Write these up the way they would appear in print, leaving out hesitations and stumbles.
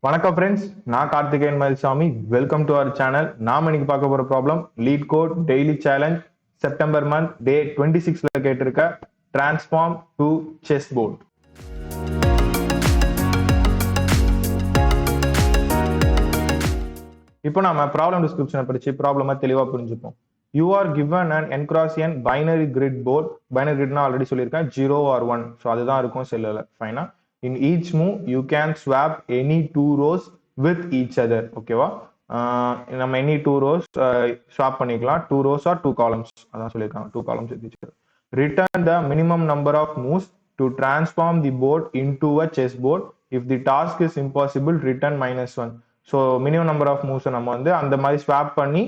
வணக்கம் ஃப்ரெண்ட்ஸ், நான் Karthikeyan Mayilsamy. Welcome to our channel. நாம இன்னைக்கு பார்க்க போற problem LeetCode Daily Challenge September month day 26ல கேட்டிருக்க டிரான்ஸ்ஃபார்ம் டு Chessboard. இப்போ நாம ப்ராப்ளம் டிஸ்கிரிப்ஷனை படிச்சு ப்ராப்ளமா தெளிவா புரிஞ்சுப்போம். You are given an N-X-N binary grid board. Binary gridனா ஆல்ரெடி சொல்லியிருக்கேன், 0 or 1. ஸோ அதுதான் இருக்கும் செல்லுல. ஃபைனா, in each move you can swap any two rows with each other. ஓகேவா, நம்ம any two rows swap பண்ணிக்கலாம், two rows or two columns. அதான் சொல்லியிருக்காங்க, two columns with each other. Return the minimum number of moves to transform the board into a chessboard. If the task is impossible, return -1. So minimum number of மூவ்ஸை நம்ம வந்து அந்த மாதிரி swap பண்ணி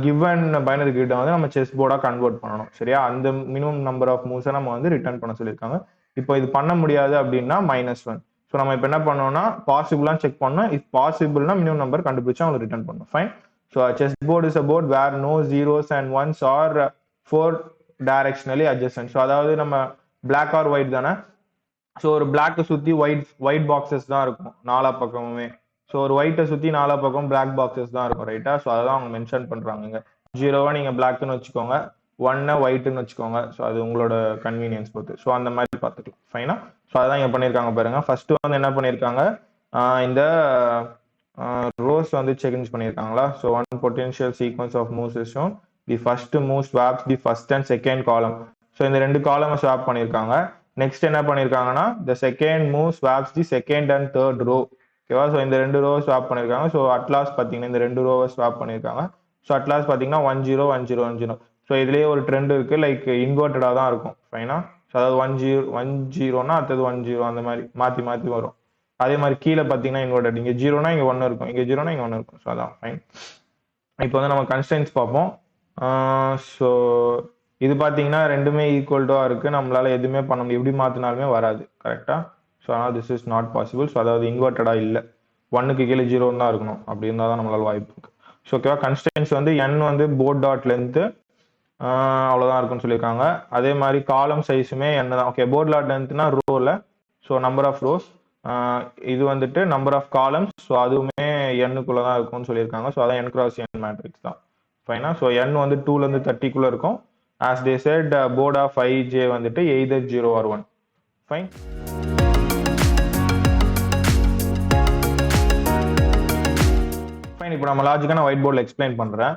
given binary கிரிட்டை வந்து நம்ம chess போர்டாக convert பண்ணணும். சரியா, அந்த மினிமம் நம்பர் ஆஃப் மூவ்ஸை நம்ம வந்து ரிட்டர்ன் பண்ண சொல்லியிருக்காங்க. இப்போ இது பண்ண முடியாது அப்படின்னா -1. ஸோ நம்ம இப்போ என்ன பண்ணோம்னா பாசிபிளாக செக் பண்ணோம். இஃப் பாசிபிள்னா மினிமம் நம்பர் கண்டுபிடிச்சா அவங்க ரிட்டர்ன் பண்ணணும். Fine. So chess board is a board where no zeros and ones are 4 directionally adjacent. So அதாவது நம்ம பிளாக் ஆர் ஒயிட் தானே. ஸோ ஒரு பிளாக்கை சுற்றி ஒயிட் பாக்ஸஸ் தான் இருக்கும் நாலா பக்கமுமே. ஸோ ஒரு ஒயிட்டை சுற்றி நாலா பக்கம் பிளாக் பாக்ஸஸ் தான் இருக்கும். ரைட்டா, ஸோ அதான் அவங்க மென்ஷன் பண்ணுறாங்க. 0 நீங்கள் பிளாக்னு வச்சுக்கோங்க, 1 ஒயிட்னு வச்சுக்கோங்க. ஸோ அது உங்களோட கன்வீனியன்ஸ் பொறுத்து. ஸோ அந்த மாதிரி பார்த்துக்கலாம். ஃபைனா, ஸோ அதான் இங்கே பண்ணியிருக்காங்க பாருங்க. ஃபர்ஸ்ட் வந்து என்ன பண்ணியிருக்காங்க, இந்த ரோஸ் வந்து சேஞ்ச் பண்ணியிருக்காங்களா. So one potential sequence of moves is shown. The first move swaps the first and second column. So இந்த ரெண்டு காலமை ஸ்வாப் பண்ணியிருக்காங்க. நெக்ஸ்ட் என்ன பண்ணியிருக்காங்கன்னா the second move swaps the second and third row. ஓகேவா, so இந்த ரெண்டு ரோவை ஸ்வாப் பண்ணியிருக்காங்க. ஸோ அட்லாஸ் பார்த்தீங்கன்னா இந்த ரெண்டு ரோவை ஸ்வாப் பண்ணியிருக்காங்க. ஸோ அட்லாஸ் பார்த்தீங்கன்னா 1 0 1 0 1 0. ஸோ இதுலேயே ஒரு ட்ரெண்ட் இருக்குது, லைக் இன்வெர்ட்டடாக தான் இருக்கும். ஃபைனா, ஸோ அதாவது 1 0னா அடுத்தது 1 0 அந்த மாதிரி மாற்றி மாற்றி வரும். அதே மாதிரி கீழே பார்த்தீங்கன்னா இன்வெர்ட்டட், இங்கே 0னா இங்கே 1 இருக்கும், இங்கே 0னா இங்கே 1 இருக்கும். ஸோ அதான் ஃபைன். இப்போ வந்து நம்ம கன்ஸ்டன்ட்ஸ் பார்ப்போம். ஸோ இது பார்த்தீங்கன்னா ரெண்டுமே ஈக்குவல்டாக இருக்குது. நம்மளால எதுவுமே பண்ண முடியும், எப்படி மாற்றினாலுமே வராது. கரெக்டாக. ஸோ ஆனால் this is not possible. So அதாவது இன்வெர்ட்டடாக இல்லை, 1க்கு கீழே 0 தான் இருக்கணும். அப்படி இருந்தால் தான் நம்மளால வாய்ப்பு இருக்கு. ஸோ ஓகேவா, கன்ஸ்டன்ஸ் வந்து n வந்து போர்ட் டாட் லென்த்து அவ்வளோதான் இருக்குன்னு சொல்லியிருக்காங்க. அதே மாதிரி காலம் சைஸுமே n தான். ஓகே, போர்ட் டாட் லென்த்னா ரோவில், ஸோ நம்பர் ஆஃப் ரோஸ். இது வந்துட்டு நம்பர் ஆஃப் காலம்ஸ். ஸோ அதுவுமே n-க்குள்ளே தான் இருக்கும்னு சொல்லியிருக்காங்க. ஸோ அதான் n×n மேட்ரிக்ஸ் தான். ஃபைனா, ஸோ n வந்து 2லேருந்து 30க்குள்ளே இருக்கும். As they set board of ij வந்துட்டு எய்தர் 0 or 1. ஃபைன். இப்போ நம்ம லாஜிக்கான ஒயிட் போர்டில் எக்ஸ்பிளைன் பண்ணுறேன்.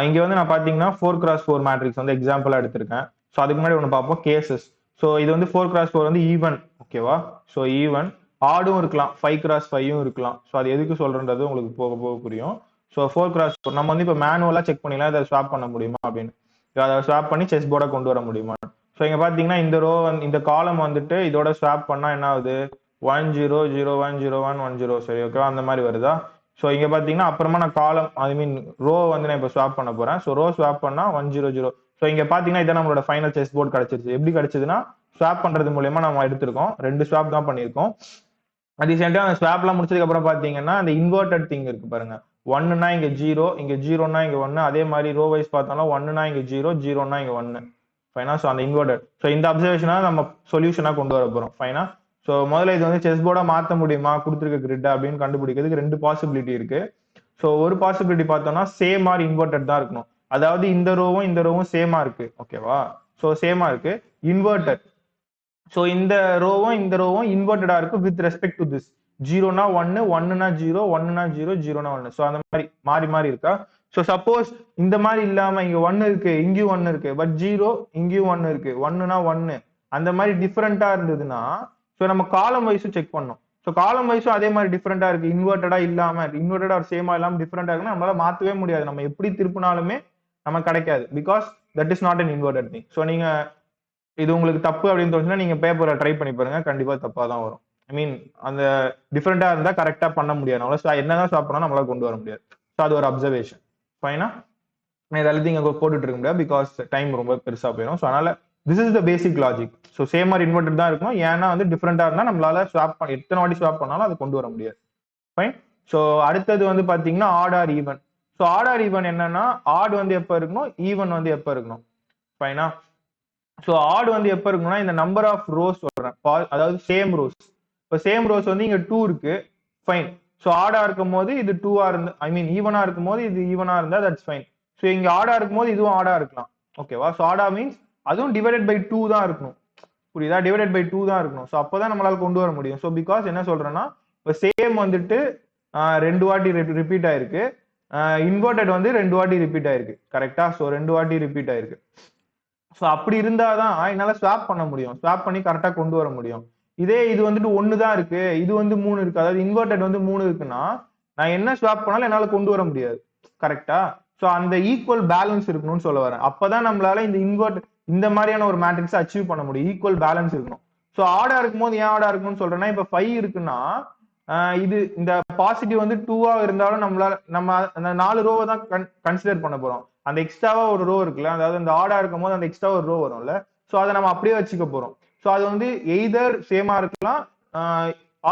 இங்கே வந்து நான் பார்த்தீங்கன்னா 4x4 மேட்ரிக்ஸ் வந்து எக்ஸாம்பிளாக எடுத்திருக்கேன். ஸோ அதுக்கு முன்னாடி ஒன்று பார்ப்போம், கேசஸ். ஸோ இது வந்து 4x4 வந்து ஈவன். ஓகேவா, ஸோ ஈவன். ஆடும் இருக்கலாம், 5x5ம் இருக்கலாம். ஸோ அது எதுக்கு சொல்றன்றது உங்களுக்கு போக போக புரியும். ஸோ 4x4 நம்ம வந்து இப்போ மேனுவலாக செக் பண்ணிக்கலாம், இதை ஸ்வாப் பண்ண முடியுமா அப்படின்னு. அதை ஸ்வாப் பண்ணி செஸ் போர்டை கொண்டு வர முடியுமா. ஸோ இங்கே பார்த்தீங்கன்னா இந்த ரோ இந்த காலம் வந்துட்டு இதோட ஸ்வாப் பண்ணால் என்ன ஆகுது, 1 0 0 1 0 1 1 0. சரி, ஓகேவா, அந்த மாதிரி வருதா. ஸோ இங்கே பார்த்தீங்கன்னா அப்புறமா நான் காலம் ஐ மீன் ரோ வந்து நான் இப்போ ஸ்வாப் பண்ண போகிறேன். ஸோ ரோ ஸ்வாப் பண்ணால் 1 0 0. ஸோ இங்கே பார்த்தீங்கன்னா இதான் நம்மளோட ஃபைனல் செஸ் போர்ட் கிடச்சிருச்சு. எப்படி கிடச்சிதுன்னா ஸ்வாப் பண்ணுறது மூலயமா நம்ம எடுத்திருக்கோம், 2 ஸ்வாப் தான் பண்ணியிருக்கோம். அது சேண்டாக அந்த ஸ்வாப்லாம் முடிச்சதுக்கு அப்புறம் பார்த்தீங்கன்னா அந்த இன்வெர்ட்டட் திங் இருக்கு பாருங்க. 1னா இங்கே 0, இங்கே 0னா இங்கே 1. அதே மாதிரி ரோ வைஸ் பார்த்தாலும் 1னா இங்கே 0, 0னா இங்கே 1. ஃபைனா, ஸோ அந்த இன்வெர்ட்டட். ஸோ இந்த அப்சர்வேஷனாக நம்ம சொல்யூஷனாக கொண்டு வர போகிறோம். ஃபைனா, ஸோ முதல்ல இது வந்து செஸ் போர்டா மாற்ற முடியுமா கொடுத்துருக்க கிரிட் அப்படின்னு கண்டுபிடிக்கிறதுக்கு 2 பாசிபிலிட்டி இருக்கு. ஸோ ஒரு பாசிபிலிட்டி பார்த்தோம்னா சேம் ஆர் இன்வெர்ட்டட் தான் இருக்கணும். அதாவது இந்த ரோவும் சேமா இருக்கு. ஓகேவா, ஸோ சேமா இருக்கு, இன்வெர்ட்டட். ஸோ இந்த ரோவும் இன்வெர்ட்டடா இருக்கு வித் ரெஸ்பெக்ட் டு திஸ். 0னா 1, 1னா 0, 1னா 0, 0னா 1. ஸோ அந்த மாதிரி மாறி மாறி இருக்கா. ஸோ சப்போஸ் இந்த மாதிரி இல்லாம இங்க 1 இருக்கு, இங்கேயும் 1 இருக்கு, பட் 0 இங்கேயும் 1 இருக்கு, 1னா 1 அந்த மாதிரி டிஃபரெண்டா இருந்ததுன்னா ஸோ நம்ம காலம் வைஸும் செக் பண்ணோம். ஸோ காலம் வைஸும் அதே மாதிரி டிஃபரெண்டா இருக்கு, இன்வெர்ட்டடா இல்லாம, இன்வெர்ட்டடா ஒரு சேமா இல்லாம டிஃபரெண்டா இருக்குன்னா நம்மளால மாற்றவே முடியாது. நம்ம எப்படி திருப்பினாலுமே நமக்கு கிடைக்காது, because that is not an inverted thing. So நீங்க இது உங்களுக்கு தப்பு அப்படின்னு தோணுச்சுன்னா நீங்க பேப்பரை ட்ரை பண்ணி பாருங்க, கண்டிப்பா தப்பா தான் வரும். ஐ மீன் அந்த டிஃபரெண்டா இருந்தா கரெக்டா பண்ண முடியாது. நம்மளால என்னதான் ஸ்வாப் பண்ணா நம்மளால கொண்டு வர முடியாது. ஸோ அது ஒரு அப்சர்வேஷன். ஃபைனா, நான் இதெல்லாத்தையும் இங்கே போட்டுட்டு இருக்க முடியாது, பிகாஸ் டைம் ரொம்ப பெருசா போயிடும். ஸோ அதனால this is the basic logic. So same or inverted தான் இருக்கும். ஏன்னா வந்து டிஃபரெண்டா இருந்தா நம்மளால ஸ்வாப் பண்ண எத்தனை வாட்டி ஸ்வாப் பண்ணாலும் அதை கொண்டு வர முடியாது. ஃபைன். ஸோ அடுத்தது வந்து பாத்தீங்கன்னா odd or even. So odd or even என்னன்னா ஆட் வந்து எப்போ இருக்கணும், ஈவன் வந்து எப்போ இருக்கணும். ஃபைனா, ஸோ ஆட் வந்து எப்போ இருக்கணும்னா இந்த நம்பர் ஆஃப் ரோஸ் சொல்றேன், அதாவது சேம் ரோஸ். இப்போ சேம் ரோஸ் வந்து இங்க 2 இருக்கு. ஃபைன். ஸோ ஆடா இருக்கும் போது இது 2-ஆ இருந்து ஐ மீன் ஈவனா இருக்கும் போது இது ஈவனா இருந்தா தட்ஸ் ஃபைன். ஸோ இங்க ஆடா இருக்கும் போது இதுவும் ஆடா இருக்கலாம். ஓகேவா? ஸோ ஆடா மீன்ஸ் அதுவும் டிவைடட் பை 2 தான் இருக்கணும். புரியுதா? டிவைடட் பை 2 தான் இருக்கணும். ஸோ அப்பதான் நம்மளால கொண்டு வர முடியும். ஸோ பிகாஸ் என்ன சொல்றேன்னா இப்போ சேம் வந்துட்டு 2 வாட்டி ரிப்பீட் ஆயிருக்கு, இன்வெர்டட் வந்து 2 வாட்டி ரிப்பீட் ஆயிருக்கு. கரெக்டா? ஸோ 2 வாட்டி ரிப்பீட் ஆயிருக்கு. ஸோ அப்படி இருந்தாதான் என்னால ஸ்வாப் பண்ண முடியும், ஸ்வாப் பண்ணி கரெக்டா கொண்டு வர முடியும். இதே இது வந்துட்டு 1 தான் இருக்கு, இது வந்து 3 இருக்கு, அதாவது இன்வெர்டட் வந்து 3 இருக்குன்னா நான் என்ன ஸ்வாப் பண்ணாலும் என்னால கொண்டு வர முடியாது. கரெக்டா? ஸோ அந்த ஈக்குவல் பேலன்ஸ் இருக்கணும்னு சொல்ல வரேன். அப்பதான் நம்மளால இந்த இந்த மாதிரியான ஒரு மேட்ரிக்ஸ் அச்சீவ் பண்ண முடியும். ஈக்குவல் பேலன்ஸ் இருக்கணும். ஸோ ஆடா இருக்கும்போது ஏன் ஆடா இருக்கும்னு சொல்றேன்னா, இப்ப 5 இருக்குன்னா இது இந்த பாசிட்டிவ் வந்து 2-ஆ இருந்தாலும் நம்ம அந்த 4 ரோவை தான் கன்சிடர் பண்ண போறோம். அந்த எக்ஸ்ட்ராவா ஒரு ரோ இருக்குல்ல, அதாவது அந்த ஆடா இருக்கும் போது அந்த எக்ஸ்ட்ரா ஒரு ரோ வரும்ல, ஸோ அதை நம்ம அப்படியே வச்சுக்க போறோம். ஸோ அது வந்து எய்தர் சேமா இருக்கலாம்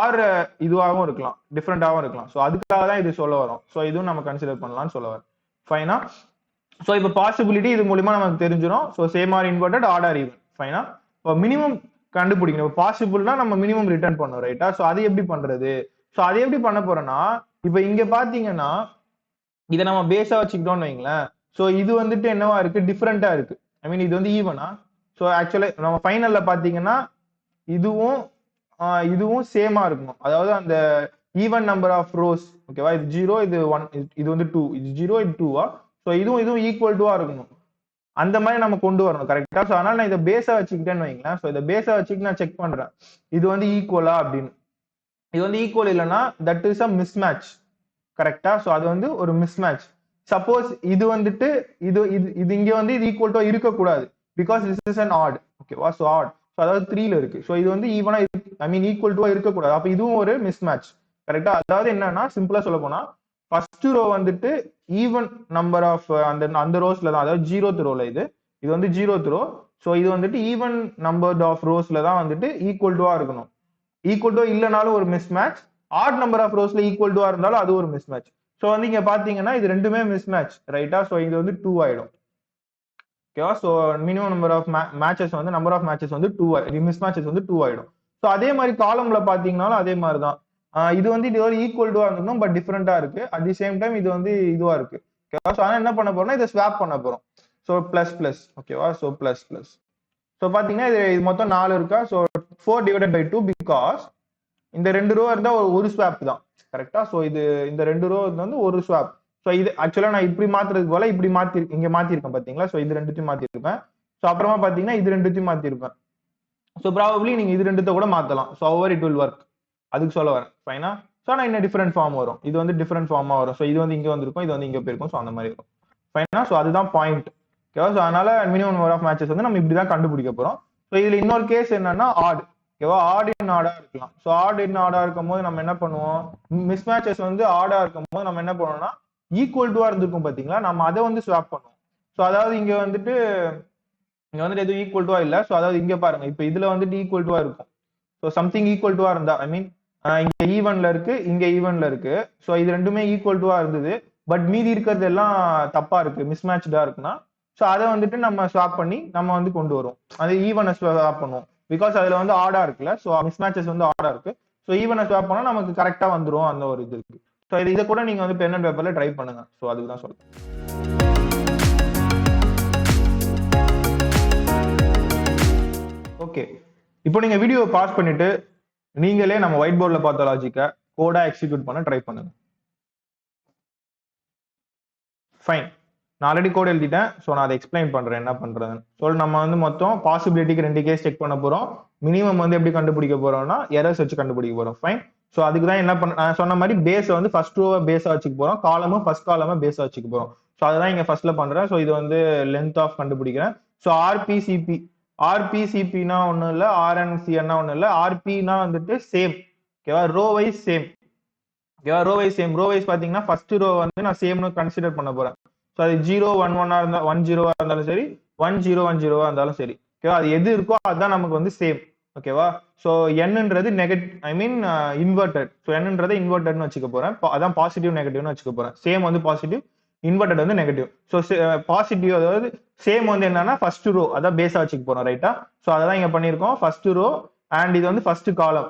ஆர் இதுவாகவும் இருக்கலாம், டிஃப்ரெண்டாகவும் இருக்கலாம். ஸோ அதுக்காக தான் இது சொல்ல வரும். ஸோ இதுவும் நம்ம கன்சிடர் பண்ணலாம்னு சொல்ல வரோம். ஃபைனா? ஸோ இப்போ பாசிபிலிட்டி இது மூலியமா நமக்கு தெரிஞ்சிடும். So same or inverted, odd or even. ஃபைனா? இப்போ மினிமம் கண்டுபிடிக்கணும். பாசிபிள்னா நம்ம மினிமம் ரிட்டர்ன் பண்ணோம், ரைட்டா? ஸோ அது எப்படி பண்றது? ஸோ அது எப்படி பண்ண போறோம்னா, இப்போ இங்க பாத்தீங்கன்னா இதை நம்ம பேஸா வச்சுக்கிட்டோம்னு வைங்களேன். ஸோ இது வந்துட்டு என்னவா இருக்கு, டிஃப்ரெண்டா இருக்கு. ஐ மீன் இது வந்து ஈவனா. ஸோ ஆக்சுவலா நம்ம ஃபைனல்ல பாத்தீங்கன்னா இதுவும் இதுவும் சேமா இருக்கணும். அதாவது அந்த ஈவன் நம்பர் ஆஃப் ரோஸ். ஓகேவா? இது 0, இது 1, இது வந்து 2, இது 0, இது 2-ஆ. ஸோ இதுவும் ஈக்குவல் டுவா இருக்கணும். அந்த மாதிரி நம்ம கொண்டு வரணும். கரெக்டா? ஸோ அதனால நான் இதை பேஸா வச்சுக்கிட்டேன்னு வைங்களேன். ஸோ இதை பேஸா வச்சுக்கிட்டு நான் செக் பண்றேன் இது வந்து ஈக்குவலா அப்படின்னு. இது வந்து ஈக்குவல் இல்லைன்னா தட் இஸ் அ மிஸ்மேட்ச். கரெக்டா? ஸோ அது வந்து ஒரு மிஸ்மேட்ச். சப்போஸ் இது வந்துட்டு இது இது இங்க வந்து இது ஈக்குவல் டு இருக்கக்கூடாது, because this is an odd. ஓகேவா? ஸோ ஆட், ஸோ அதாவது 3ல இருக்கு. ஸோ இது வந்து ஈவனா ஐ மீன் ஈக்குவல் டு இருக்கக்கூடாது. அப்ப இதுவும் ஒரு மிஸ்மேட்ச். கரெக்டா? அதாவது என்னன்னா சிம்பிளா சொல்ல போனா ஃபர்ஸ்ட் ரோ வந்துட்டு ஈவன் நம்பர் ஆஃப் அந்த ரோஸ்ல தான், அதாவது 0th ரோல இது வந்து 0th ரோ. ஸோ இது வந்துட்டு ஈவன் நம்பர் ஆஃப் ரோஸ்ல தான் வந்துட்டு ஈக்குவல் டுவா இருக்கணும். ஈக்குவல் டு இல்லைனாலும் ஒரு மிஸ்மேட்ச், ஆட் நம்பர் ஆஃப் ரோஸ்ல ஈக்குவல் டுவா இருந்தாலும் அது ஒரு மிஸ்மேட்ச். ஸோ வந்து இங்க பாத்தீங்கன்னா இது ரெண்டுமே மிஸ்மேட்ச், ரைட்டா? ஸோ இது வந்து 2 ஆயிடும். ஓகேவா? So minimum number of matches வந்து நம்பர் ஆஃப் மேட்சஸ் வந்து 2 மிஸ்மேட்சஸ் வந்து 2 ஆயிடும். ஸோ அதே மாதிரி காலம்ல பாத்தீங்கன்னாலும் அதே மாதிரி தான். இது வந்து இது ஒரு ஈக்குவல் டுவா இருக்கணும், பட் டிஃப்ரெண்டா இருக்கு. அட் தி சேம் டைம் இது வந்து இதுவா இருக்கு. ஓகேவா? ஸோ ஆனா என்ன பண்ண போறோம்னா இதை ஸ்வாப் பண்ண போறோம். So plus plus. ஓகேவா? So plus plus. ஸோ பாத்தீங்கன்னா இது மொத்தம் 4 இருக்கா? ஸோ 4 டிவைடட் பை 2, பிகாஸ் இந்த 2 ரோ இருந்தா ஒரு ஸ்வாப் தான். கரெக்டா? ஸோ இந்த 2 ரோ வந்து ஒரு ஸ்வாப். ஸோ இது ஆக்சுவலா நான் இப்படி மாத்துறதுக்கு போல இப்படி இங்க மாத்திருக்கேன் பாத்தீங்களா? ஸோ இது ரெண்டுத்தையும் மாத்திருப்பேன். ஸோ அப்புறமா பாத்தீங்கன்னா இது ரெண்டுத்தையும் மாத்திருப்பேன். ஸோ ப்ராபப்ளி நீங்க இது ரெண்டுத்த கூட மாத்தலாம். So over it will work. அதுக்கு சொல்ல வரேன். ஃபைனா? ஸோ ஆனா இன்னும் டிஃபரெண்ட் ஃபார்ம் வரும். இது வந்து டிஃபரெண்ட் ஃபார்மா வரும். ஸோ இது வந்து இங்க வந்திருக்கும், இது வந்து இங்க போயிருக்கும். ஸோ அந்த மாதிரி வரும். ஃபைனா? ஸோ அதுதான் பாயிண்ட். ஓகேவா? ஸோ அதனால மினிமம் நம்பர் ஆஃப் மேட்சஸ் வந்து நம்ம இப்படிதான் கண்டுபிடிக்க போறோம். ஸோ இதுல இன்னொரு கேஸ் என்னன்னா ஆட். ஓகேவா? ஆட் இன் ஆடா இருக்கலாம். ஸோ ஆட் இன் ஆடா இருக்கும் போது நம்ம என்ன பண்ணுவோம், மிஸ்மேட்சஸ் வந்து ஆடா இருக்கும் போது நம்ம என்ன பண்ணுவோம்னா ஈக்குவல் டுவா இருந்திருக்கும் பாத்தீங்களா, நம்ம அதை வந்து ஸ்வாப் பண்ணுவோம். ஸோ அதாவது இங்க வந்துட்டு எதுவும் ஈக்குவல் டுவா இல்ல. ஸோ அதாவது இங்க பாருங்க, இப்ப இதுல வந்துட்டு ஈக்குவல் டுவா இருக்கும். ஸோ சம்திங் ஈக்குவல் டுவா இருந்தா, ஐ மீன் இங்க ஈவன்ல இருக்கு, இங்க ஈவன்ல இருக்கு. ஸோ இது ரெண்டுமே ஈக்குவல் டுவா இருந்தது, பட் மீதி இருக்கிறது எல்லாம் தப்பா இருக்கு, மிஸ்மேட்சா இருக்குன்னா, ஸோ அதை வந்துட்டு நம்ம ஸ்வாப் பண்ணி நம்ம வந்து கொண்டு வருவோம். அது ஈவனை ஸ்வாப் பண்ணுவோம், பிகாஸ் அதுல வந்து ஆடா இருக்குல்ல. ஸோ மிஸ்மேட்சஸ் வந்து ஆடா இருக்கு. ஸோ ஈவனை ஸ்வாப் பண்ணா நமக்கு கரெக்டா வந்துரும் அந்த ஒரு இது இருக்கு. ஸோ இதை கூட நீங்க வந்து பென் அண்ட் பேப்பர்ல ட்ரை பண்ணுங்க. ஸோ அதுக்கு தான் சொல்றேன். ஓகே, இப்போ நீங்க வீடியோ பாஸ் பண்ணிட்டு நீங்களே நம்ம ஒயிட் போர்ட்ல பார்த்த லாஜிக்கை கோடா எக்ஸிக்யூட் பண்ண ட்ரை பண்ணுங்க. ஃபைன், நான் ஆல்ரெடி கோட் எழுதிட்டேன். ஸோ நான் அதை எக்ஸ்பிளைன் பண்றேன் என்ன பண்றதுன்னு. ஸோ நம்ம வந்து மொத்தம் பாசிபிலிட்டிக்கு 2 கேஸ் செக் பண்ண போறோம். மினிமம் வந்து எப்படி கண்டுபிடிக்க போறோம்னா எரர்ஸ் வச்சு கண்டுபிடிக்க போறோம். ஃபைன். ஸோ அதுக்கு தான் என்ன பண்ண, நான் சொன்ன மாதிரி பேஸ் வந்து ஃபர்ஸ்ட் ரோவை பேஸா வச்சுக்க போறோம், காலமும் ஃபர்ஸ்ட் காலமா பேஸா வச்சுக்க போறோம். ஸோ அதுதான் இங்க ஃபர்ஸ்ட்ல பண்றேன். ஸோ இது வந்து லென்த் ஆஃப் கண்டுபிடிக்கிறேன். ஸோ ஆர்பிசிபினா ஒன்றும் இல்லை, ஆர்என்சின்னா ஒன்றும் இல்லை. ஆர்பினா வந்துட்டு சேம். ஓகேவா? Row wise same. ஓகேவா? Row wise same. Row wise பாத்தீங்கன்னா ஃபர்ஸ்ட் ரோ வந்து நான் சேம்னு கன்சிடர் பண்ண போறேன். ஸோ அது 011 இருந்தா 10 இருந்தாலும் சரி, 1010 இருந்தாலும் சரி. ஓகேவா? அது எது இருக்கோ அதுதான் நமக்கு வந்து சேம். ஓகேவா? ஸோ என்னன்றது நெகட்டிவ், ஐ மீன் இன்வெர்டட். ஸோ என்னன்றதை இன்வெர்டட்னு வச்சுக்க போறேன். அதான் பாசிட்டிவ் நெகட்டிவ்னு வச்சுக்க போறேன். சேம் வந்து பாசிட்டிவ், இன்வெர்டட் வந்து நெகட்டிவ். ஸோ பாசிட்டிவ் அதாவது சேம் வந்து என்னன்னா ஃபர்ஸ்ட் ரோ, அதான் பேஸா வச்சுக்க போறோம், ரைட்டா? ஸோ அதான் இங்க பண்ணிருக்கோம், ஃபர்ஸ்ட் ரோ, அண்ட் இது வந்து first column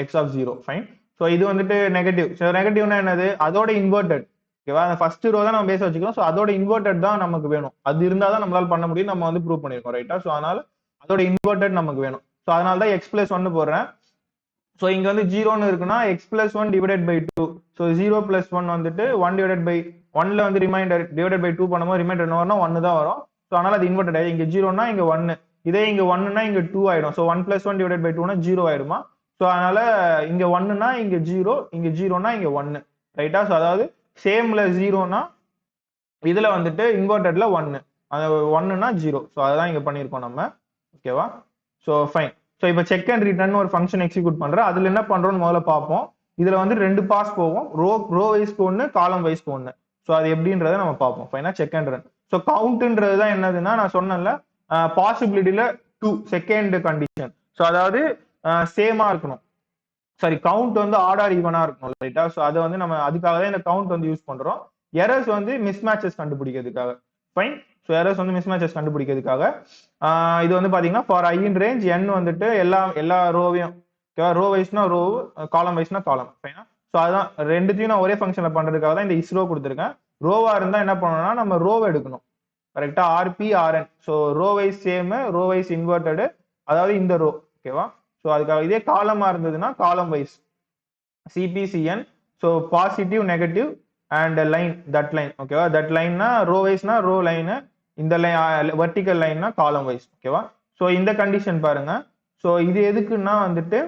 x of 0. Fine. So இது வந்துட்டு நெகட்டிவ். ஸோ நெகட்டிவ்னா என்னது, அதோட இன்வெர்டட். ஓகேவா, அந்த ஃபர்ஸ்ட் ரோ தான் நம்ம பேச வச்சுக்கிறோம். ஸோ அதோட இன்வெர்டட் தான் நமக்கு வேணும். அது இருந்தால் தான் நம்மளால பண்ண முடியும், நம்ம வந்து ப்ரூவ் பண்ணிருக்கோம் ரைட்டா. ஸோ அதனால அதோட இன்வெர்டட் நமக்கு வேணும். ஸோ அதனால தான் எக்ஸ் பிளஸ் ஒன்னு போடுறேன். ஸோ இங்க வந்து 0ன்னு இருக்குன்னா x plus one divided by 2. So 0 plus 1 வந்துட்டு 1 டிவைடட் பை 1ல வந்து ரிமைண்டர் டிவைடட் பை 2 பண்ணும்போது ரிமைண்டர் என்ன வரும்னா 1 தான் வரும். ஸோ அதனால அது இன்வெர்டட் ஆயிடும். இங்க 0னா இங்க 1, இதே இங்க 1னா இங்க 2 ஆயிடும். ஸோ 1 பிளஸ் 1 டிவைடட் பை 2னா 0 ஆயிடுமா. ஸோ அதனால இங்க 1னா இங்க 0, இங்க 0னா இங்க 1 ரைட்டா. ஸோ அதாவது சேம்ல 0னா இதுல வந்துட்டு இன்வெர்டட்ல 1, அது 1னா 0. ஸோ அதான் இங்க பண்ணியிருக்கோம் நம்ம. ஓகேவா. So fine. ஸோ இப்போ செக் அண்ட் ரிட்டர்ன் ஒரு ஃபங்க்ஷன் எக்ஸிக்யூட் பண்றேன். அதுல என்ன பண்றோம்னு முதல்ல பார்ப்போம். இதுல வந்து 2 பாஸ் போகும், ரோ வைஸ்க்கு ஒன்று, காலம் வைஸ்க்கு ஒன்று. ஸோ அது எப்படின்றத நம்ம பார்ப்போம். ஃபைனா செக் அண்ட் ரன். ஸோ கவுண்ட்ன்றது தான் என்னதுன்னா, நான் சொன்னேன்ல பாசிபிலிட்டியில 2 செகண்ட் கண்டிஷன். ஸோ அதாவது சேமா இருக்கணும். சாரி, கவுண்ட் வந்து ஆட் ஆர் ஈவனா இருக்கணும் ரைட்டா. ஸோ அதை வந்து நம்ம அதுக்காக தான் இந்த கவுண்ட் வந்து யூஸ் பண்றோம். எரர்ஸ் வந்து மிஸ்மேட்சஸ் கண்டுபிடிக்கிறதுக்காக. ஃபைன். ஸோ எரர்ஸ் வந்து மிஸ்மேட்சஸ் கண்டுபிடிக்கிறதுக்காக இது வந்து பாத்தீங்கன்னா for I in range n வந்துட்டு எல்லா ரோவையும், ரோ வைஸ்னா ரோ, காலம் வைஸ்னா காலம். ஃபைனா. ஸோ அதான் ரெண்டுத்தையும் நான் ஒரே ஃபங்க்ஷன்ல பண்றதுக்காக தான் இந்த இஸ்ரோ கொடுத்துருக்கேன். ரோவா இருந்தா என்ன பண்ணணும்னா நம்ம ரோவை எடுக்கணும் கரெக்டா. R P R N. So row wise same, row wise inverted, அதாவது இந்த ரோ. ஓகேவா. ஸோ அதுக்காக. இதே காலமா இருந்ததுன்னா காலம் வைஸ் சிபிசிஎன். So positive, negative and line, that line. ஓகேவா. தட் லைன்னா ரோ வைஸ்னா ரோ லைனு, இந்த லைன் வெர்டிக்கல் லைன்னா காலம் வைஸ். ஓகேவா. ஸோ இந்த கண்டிஷன் பாருங்க. ஸோ இது எதுக்குன்னா வந்துட்டு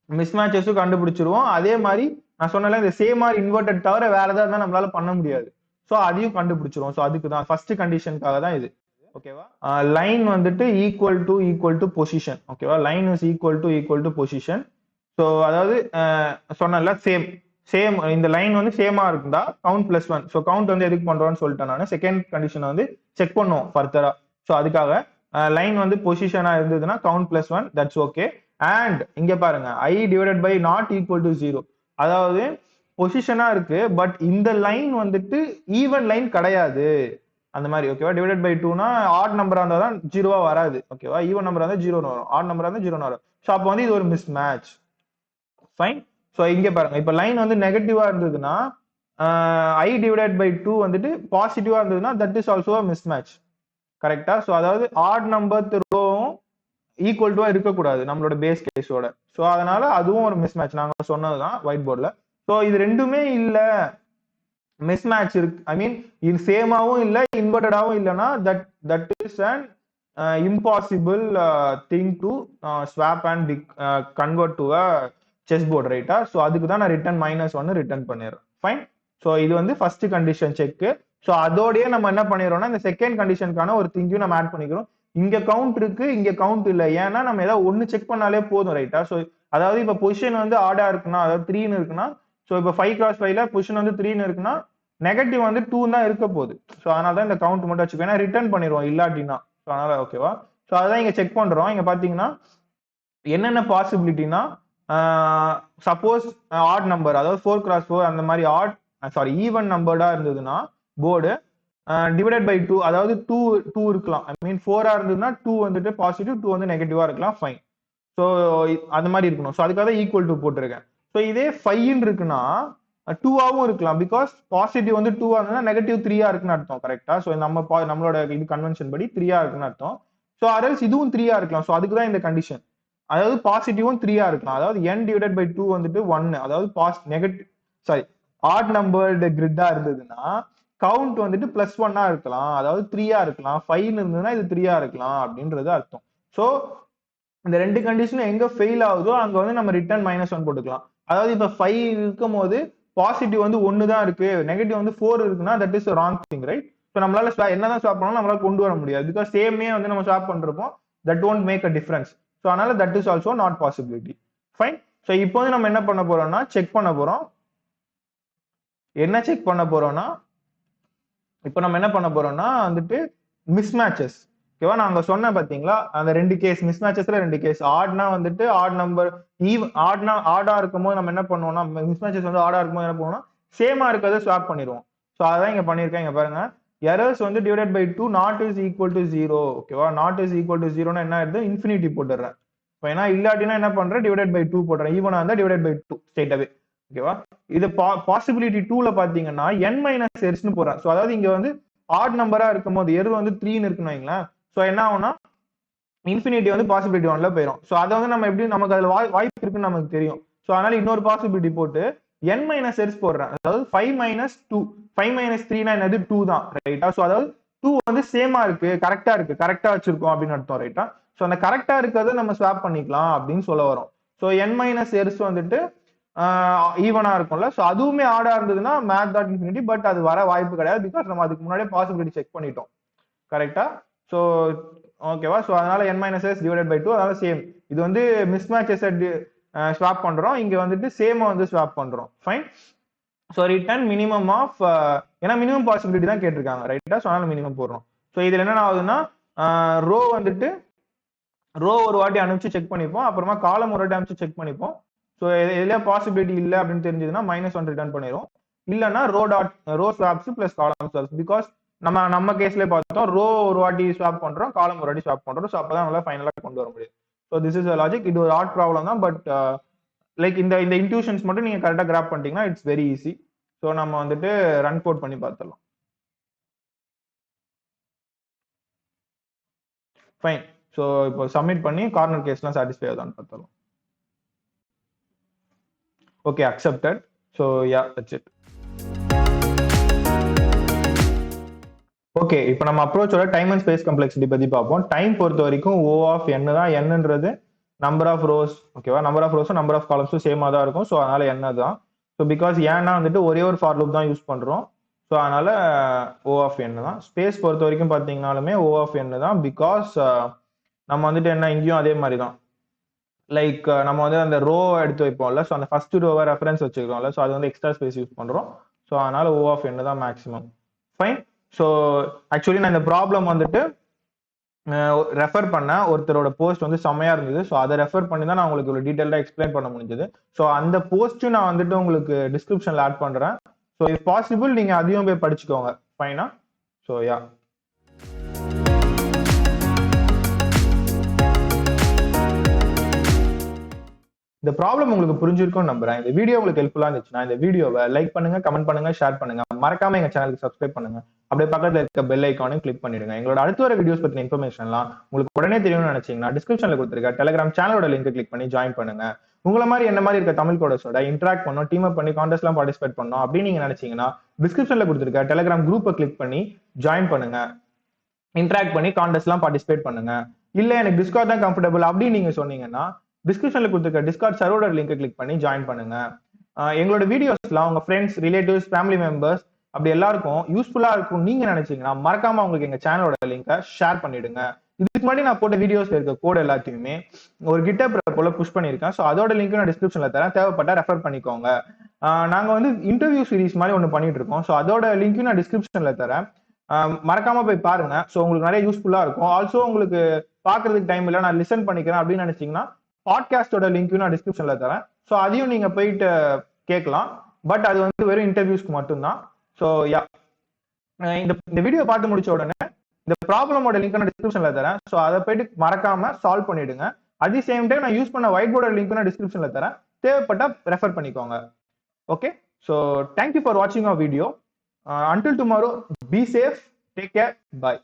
மிஸ்மேட்சஸும் கண்டுபிடிச்சிருவோம். அதே மாதிரி நான் சொன்னல இந்த சேம் ஆர் இன்வெர்டட் தவிர வேற ஏதாவது நம்மளால பண்ண முடியாது. ஸோ அதையும் கண்டுபிடிச்சிருவோம். ஸோ அதுக்கு தான் ஃபர்ஸ்ட் கண்டிஷனுக்காக தான் இது. ஓகேவா. லைன் வந்துட்டு ஈக்குவல் டு பொசிஷன். ஓகேவா. Line is equal to position. So அதாவது சொன்னல சேம் இந்த லைன் வந்து சேமா இருந்தா கவுண்ட் பிளஸ் 1. ஸோ கவுண்ட் வந்து எதுக்கு பண்றோம்னு சொல்லிட்டேன் நான். செகண்ட் கண்டிஷன் வந்து செக் பண்ணுவோம் ஃபர்தரா. ஸோ அதுக்காக லைன் வந்து பொசிஷனா இருந்ததுன்னா count plus 1, that's okay. And இங்க பாருங்க I divided by not equal to 0. அதாவது பொசிஷனா இருக்கு, பட் இந்த லைன் வந்துட்டு ஈவன் லைன் கிடையாது அந்த மாதிரி. ஓகேவா. டிவைடட் பை 2னா ஆட் நம்பரா இருந்தா தான் 0வா வராது. ஓகேவா. ஈவன் நம்பரா இருந்தா 0 வரும், ஆட் நம்பரா இருந்தா 0 வரும். ஸோ அப்போ வந்து இது ஒரு மிஸ் மேட்ச். ஃபைன். ஸோ இங்க பாருங்க, இப்போ லைன் வந்து நெகட்டிவா இருந்ததுன்னா ஐ டிவைடட் பை 2 வந்துட்டு பாசிட்டிவா இருந்ததுன்னா that is also miss match. கரெக்டா. ஸோ அதாவது ஆட் நம்பர் ரோவும் ஈக்குவல் டுவா இருக்கக்கூடாது நம்மளோட பேஸ் கேஸோட. ஸோ அதனால அதுவும் ஒரு மிஸ் மேட்ச் நாங்க சொன்னதுதான் ஒயிட் போர்ட்ல. ஸோ இது ரெண்டுமே இல்ல, மிஸ் மேட்ச் இருக்கு, ஐ மீன் இது சேமாவும் இல்ல இன்வெர்டடாவும் இல்லைன்னா that is an impossible thing to swap and convert to a chess board ரைட்டா. ஸோ அதுக்கு தான் நான் ரிட்டர்ன் -1 ரிட்டர்ன் பண்ணிடுறேன். ஃபைன். ஸோ இது வந்து ஃபர்ஸ்ட் கண்டிஷன் செக். ஸோ அதோடய நம்ம என்ன பண்ணிடுறோம்னா இந்த செகண்ட் கண்டிஷனுக்கான ஒரு திங்கையும் நம்ம ஆட் பண்ணிக்கிறோம். இங்க கவுண்ட் இருக்கு, இங்க கவுண்ட் இல்ல. ஏன்னா நம்ம ஏதாவது ஒன்னு செக் பண்ணாலே போதும் ரைட்டா. ஸோ அதாவது இப்ப பொசிஷன் வந்து ஆடா இருக்குன்னா, அதாவது 3ன்னு இருக்குன்னா, ஸோ இப்போ 5x5ல பொசிஷன் வந்து 3ன்னு இருக்குன்னா நெகட்டிவ் வந்து 2 தான் இருக்க போகுது. ஸோ அதனால தான் இந்த கவுண்ட் மட்டும் வச்சுக்கோ, ஏன்னா ரிட்டர்ன் பண்ணிடுவோம் இல்லாட்டினா. ஸோ அதனால ஓகேவா. ஸோ அதான் இங்க செக் பண்றோம். இங்க பாத்தீங்கன்னா என்னென்ன பாசிபிலிட்டினா, சப்போஸ் ஆட் நம்பர், அதாவது 4x4 அந்த மாதிரி ஈவன் நம்பர்டா இருந்ததுன்னா போர்டு டிவைடட் பை 2, அதாவது 2 இருக்கலாம். ஐ மீன் 4ஆ இருந்ததுன்னா 2 வந்துட்டு பாசிட்டிவ், 2 வந்து நெகட்டிவா இருக்கலாம். ஃபைன். ஸோ அந்த மாதிரி இருக்கணும். ஸோ அதுக்காக ஈக்குவல் டு போட்டிருக்கேன். ஸோ இதே 5 இருக்குன்னா 2ஆவும் இருக்கலாம். பிகாஸ் பாசிட்டிவ் வந்து 2ஆ இருந்தா நெகட்டிவ் 3ஆ இருக்குன்னு அர்த்தம். கரெக்டா. ஸோ நம்மளோட இது கன்வென்ஷன் படி 3ஆ இருக்குன்னு அர்த்தம். ஸோ அதர்ஸ் இதுவும் 3ஆ இருக்கலாம். ஸோ அதுக்கு தான் இந்த கண்டிஷன். அதாவது பாசிட்டிவும் 3ஆ இருக்கலாம். அதாவது n டிவைடட் பை 2 வந்துட்டு 1, அதாவது நெகட்டிவ் ஆட் நம்பர்டு கிரிட்டா இருந்ததுன்னா கவுண்ட் வந்துட்டு +1ஆ இருக்கலாம், அதாவது 3ஆ இருக்கலாம். 5 இருந்ததுன்னா இது 3ஆ இருக்கலாம் அப்படின்றது அர்த்தம். ஸோ இந்த ரெண்டு கண்டிஷனும் எங்க ஃபெயில் ஆகுதோ அங்க வந்து நம்ம ரிட்டர்ன் -1 போட்டுக்கலாம். அதாவது இப்ப 5 இருக்கும் போது பாசிட்டிவ் வந்து 1 தான் இருக்கு, நெகட்டிவ் வந்து 4 இருக்குன்னா that is wrong thing right. So நம்மளால என்னதான் ஸ்வாப் பண்ணாலும் நம்மளால கொண்டு வர முடியாது. பிகாஸ் சேமே வந்து நம்ம ஸ்வாப் பண்றப்போ that won't make a difference. So அதனால that is also not possibility. Fine. So இப்போ வந்து நம்ம என்ன பண்ண போறோம்னா செக் பண்ண போறோம். என்ன செக் பண்ண போறோம்னா இப்போ நம்ம என்ன பண்ண போறோம்னா வந்துட்டு மிஸ்மேட்சஸ். ஓகேவா. நான் அங்க சொன்னேன் பாத்தீங்களா, அந்த 2 கேஸ் மிஸ்மேட்சஸ்ல 2 கேஸ். ஆட்னா வந்துட்டு ஆட் நம்பர், ஆடா இருக்கும்போது நம்ம என்ன பண்ணுவோம்னா, மிஸ்மேட்சஸ் வந்து ஆடா இருக்கும்போது என்ன பண்ணுவோம்னா சேமா இருக்கிறத ஸ்வாப் பண்ணிடுவோம். ஸோ அதான் இங்க பண்ணிருக்கேன். இங்க பாருங்க, எரர்ஸ் வந்து divided by 2 not is equal to 0. ஓகேவா. நாட் இஸ் ஈக்குவல் டு 0னா என்ன ஆயிடுது, இன்ஃபினிட்டி போட்டுடுறேன். ஃபைனா இல்லாட்டினா என்ன பண்றேன், டிவைடட் பை 2 போடுறேன். ஈவனா இருந்தா டிவைடட் பை 2 ஸ்ட்ரைட்டாவே. ஓகேவா? இது பாசிபிலிட்டி 2ல பாத்தீங்கன்னா n மைனஸ் எர்ஸ்னு போடுறேன். சோ அதாவது இங்க வந்து ஆட் நம்பரா இருக்கும்போது எர் வந்து 3ன்னு இருக்குன்னு வைங்களேன். சோ என்ன ஆகும்னா இன்ஃபினிட்டி வந்து பாசிபிலிட்டி 1ல போயிடும். சோ அதை வந்து நம்ம எப்படி நமக்கு அதுல வாய்ப்பு இருக்குன்னு நமக்கு தெரியும். சோ அதனால இன்னொரு பாசிபிலிட்டி போட்டு n மைனஸ் எர்ஸ் போடுறேன். அதாவது 5 மைனஸ் 2 5 மைனஸ் 3 என்னது 2 தான், ரைட்டா? சோ அதாவது 2 வந்து சேமா இருக்கு, கரெக்டா வச்சிருக்கோம் அப்படின்னு அர்த்தம், ரைட்டா? சோ அந்த கரெக்டா இருக்கிறத நம்ம ஸ்வாப் பண்ணிக்கலாம் அப்படின்னு சொல்ல வரோம். சோ n மைனஸ் எர்ஸ் வந்துட்டு ஈவனா இருக்கும்ல. சோ அதுவுமே ஆடா இருந்ததுன்னா மேத் டாட் இன்ஃபினிட்டி, பட் அது வர வாய்ப்பு கிடையாது. பிகாஸ் நம்ம அதுக்கு முன்னாடியே பாசிபிலிட்டி செக் பண்ணிட்டோம், கரெக்டா? சோ ஓகேவா? சோ அதனால n minus S divided by 2, அதனால சேம். இது வந்து மிஸ் மேட்சஸ் ஸ்வாப் பண்றோம், இங்க வந்துட்டு சேமா வந்து ஸ்வாப் பண்றோம். Fine. So return minimum of, ஏன்னா மினிமம் பாசிபிலிட்டி தான் கேட்டிருக்காங்க, ரைட்டா? சோ அதனால மினிமம் போடுறோம். சோ இதுல என்ன ஆகுதுன்னா ரோ வந்துட்டு ரோ ஒரு வாட்டி அனுப்பிச்சு செக் பண்ணிப்போம், அப்புறமா காலம் ஒரு வாட்டி அனுப்பிச்சு செக் பண்ணிப்போம். ஸோ எதுல பாசிபிலிட்டி இல்லை அப்படின்னு தெரிஞ்சதுன்னா -1 ரிட்டர்ன் பண்ணிடும். இல்லைன்னா ரோ ஸ்வாப்ஸ் பிளஸ் காலம் ஸ்வாப்ஸ். பிகாஸ் நம்ம கேஸ்ல பார்த்தோம், ரோ ஒரு வாட்டி ஸ்வாப் பண்றோம், காலம் ஒரு வாட்டி ஸ்வாப் பண்றோம். ஸோ அப்பதான் நம்மளால ஃபைனலா கொண்டு வர முடியும். So this is logic. இது ஒரு ஆட் ப்ராப்ளம் தான், பட் லைக் இந்த இன்ட்யூஷன்ஸ் மட்டும் நீங்க கரெக்டா கிராப் பண்ணிட்டீங்கன்னா இட்ஸ் வெரி ஈஸி. ஸோ நம்ம வந்துட்டு ரன் கோட் பண்ணி பார்த்துடலாம். ஃபைன். ஸோ இப்போ சப்மிட் பண்ணி கார்னர் கேஸ்லாம் சாட்டிஸ்ஃபை ஆகுதான்னு பார்த்துடலாம். Okay, accepted. So yeah, that's it. Okay, இப்போ நம்ம அப்ரோச்சோட டைம் அண்ட் ஸ்பேஸ் காம்ப்ளெக்சிட்டி பத்தி பார்ப்போம். டைம் பொறுத்த வரைக்கும் O ஆஃப் n தான். என்னன்றது நம்பர் ஆஃப் ரோஸ், ஓகேவா? நம்பர் ஆஃப் ரோஸும் நம்பர் ஆஃப் காலம்ஸும் சேமா தான் இருக்கும். ஸோ அதனால என்ன தான். ஸோ பிகாஸ் ஏன்னா வந்துட்டு ஒரே ஒரு ஃபார் லூப் தான் யூஸ் பண்றோம். ஸோ அதனால O ஆஃப் n தான். ஸ்பேஸ் பொறுத்த வரைக்கும் பார்த்தீங்கன்னாலுமே O ஆஃப் n தான். பிகாஸ் நம்ம வந்துட்டு என்ன இங்கேயும் அதே மாதிரி தான். லைக் நம்ம வந்து அந்த ரோ எடுத்து வைப்போம்ல, ஸோ அந்த ஃபர்ஸ்ட் ரோவை ரெஃபரன்ஸ் வச்சுக்கிறோம்ல, ஸோ அது வந்து எக்ஸ்ட்ரா ஸ்பேஸ் யூஸ் பண்றோம். ஸோ அதனால O ஆஃப் n தான் மேக்ஸிமம். ஃபைன். ஸோ ஆக்சுவலி நான் இந்த ப்ராப்ளம் வந்துட்டு ரெஃபர் பண்ண ஒருத்தரோட போஸ்ட் வந்து செம்மையா இருந்தது. ஸோ அதை ரெஃபர் பண்ணி தான் நான் உங்களுக்கு ஒரு டீட்டெயிலாக எக்ஸ்பிளைன் பண்ண முடிஞ்சது. ஸோ அந்த போஸ்ட்டும் நான் வந்துட்டு உங்களுக்கு டிஸ்கிரிப்ஷன்ல ஆட் பண்றேன். ஸோ இஃப் பாசிபிள் நீங்க அதையும் போய் படிச்சுக்கோங்க. ஃபைனா? So yeah. இந்த ப்ராப்ளம் உங்களுக்கு புரிஞ்சிருக்கும்னு நம்புறேன். இந்த வீடியோ உங்களுக்கு ஹெல்ப்ஃபுல்லா இருந்துச்சுன்னா இந்த வீடியோவை லைக் பண்ணுங்க, கமெண்ட் பண்ணுங்க, ஷேர் பண்ணுங்க. மறக்காம எங்க சேனலுக்கு சப்ஸ்கிரைப் பண்ணுங்க. அப்படியே பக்கத்துல இருக்க பெல் ஐக்கானையும் கிளிக் பண்ணிடுங்க. எங்களோட அடுத்த வர வீடியோஸ் பத்தின இன்ஃபர்மேஷன்லாம் உங்களுக்கு உடனே தெரியும்னு நினைச்சீங்கன்னா டிஸ்கிரிப்ஷன்ல கொடுத்துருக்க டெலிகிராம் சேனலோட லிங்க் கிளிக் பண்ணி ஜாயின் பண்ணுங்க. உங்களை மாதிரி என்ன மாதிரி இருக்க தமிழ் கோடர்ஸோட இன்டராக்ட் பண்ணோம், டீம் அப் பண்ணி கான்டெஸ்ட்லாம் பார்ட்டிசிபேட் பண்ணோம் அப்படின்னு நீங்க நினைச்சீங்கன்னா டிஸ்கிரிப்ஷன்ல கொடுத்துருக்க டெலிகிராம் குரூப்பை கிளிக் பண்ணி ஜாயின் பண்ணுங்க. இன்டராக்ட் பண்ணி கான்டெஸ்ட்லாம் பார்ட்டிசிபேட் பண்ணுங்க. இல்ல எனக்கு டிஸ்கார்ட் தான் கம்ஃபர்டபுள் அப்படின்னு நீங்க சொன்னீங்கன்னா டிஸ்கிரிப்ஷன்ல கொடுத்துருக்க டிஸ்கார்ட் சர்வர் லிங்க் கிளிக் பண்ணி ஜாயின் பண்ணுங்க. எங்களோட வீடியோஸ்லாம் உங்க ஃப்ரெண்ட்ஸ், ரிலேட்டிவ்ஸ், ஃபேமிலி மெம்பர்ஸ் அப்படி எல்லாருக்கும் யூஸ்ஃபுல்லா இருக்கும் நீங்க நினைச்சீங்கன்னா மறக்காம உங்களுக்கு எங்க சேனலோட லிங்கை ஷேர் பண்ணிடுங்க. இதுக்கு முன்னாடி நான் போட்ட வீடியோஸ்ல இருக்க கோட் எல்லாத்தையுமே ஒரு கிட்டப் போல புஷ் பண்ணிருக்கேன். ஸோ அதோட லிங்க் நான் டிஸ்கிரிப்ஷன்ல தரேன், தேவைப்பட்டா ரெஃபர் பண்ணிக்கோங்க. நாங்க வந்து இன்டர்வியூ சீரிஸ் மாதிரி ஒன்று பண்ணிட்டு இருக்கோம். ஸோ அதோட லிங்க்கும் நான் டிஸ்கிரிப்ஷன்ல தரேன், மறக்காம போய் பாருங்க. ஸோ உங்களுக்கு நிறைய யூஸ்ஃபுல்லா இருக்கும். ஆல்சோ உங்களுக்கு பாக்குறதுக்கு டைம் இல்லை, நான் லிசன் பண்ணிக்கிறேன் அப்படின்னு நினைச்சீங்கன்னா பாட்காஸ்டோட லிங்க்கும் நான் டிஸ்கிரிப்ஷன்ல தரேன். ஸோ அதையும் நீங்க போயிட்டு கேட்கலாம். பட் அது வந்து வெறும் இன்டர்வியூஸ்க்கு மட்டும்தான். ஸோ யா, இந்த வீடியோ பார்த்து முடிச்ச உடனே இந்த ப்ராப்ளமோட லிங்க் நான் டிஸ்கிரிப்ஷன்ல தரேன். ஸோ அதை போயிட்டு மறக்காம சால்வ் பண்ணிடுங்க. அட் தி சேம் டைம் நான் யூஸ் பண்ண ஒயிட் போர்டோட லிங்க் நான் டிஸ்கிரிப்ஷன்ல தரேன், தேவைப்பட்டா ரெஃபர் பண்ணிக்கோங்க. ஓகே, ஸோ தேங்க்யூ ஃபார் வாட்சிங் அவர் video. Until tomorrow, be safe, take care, bye.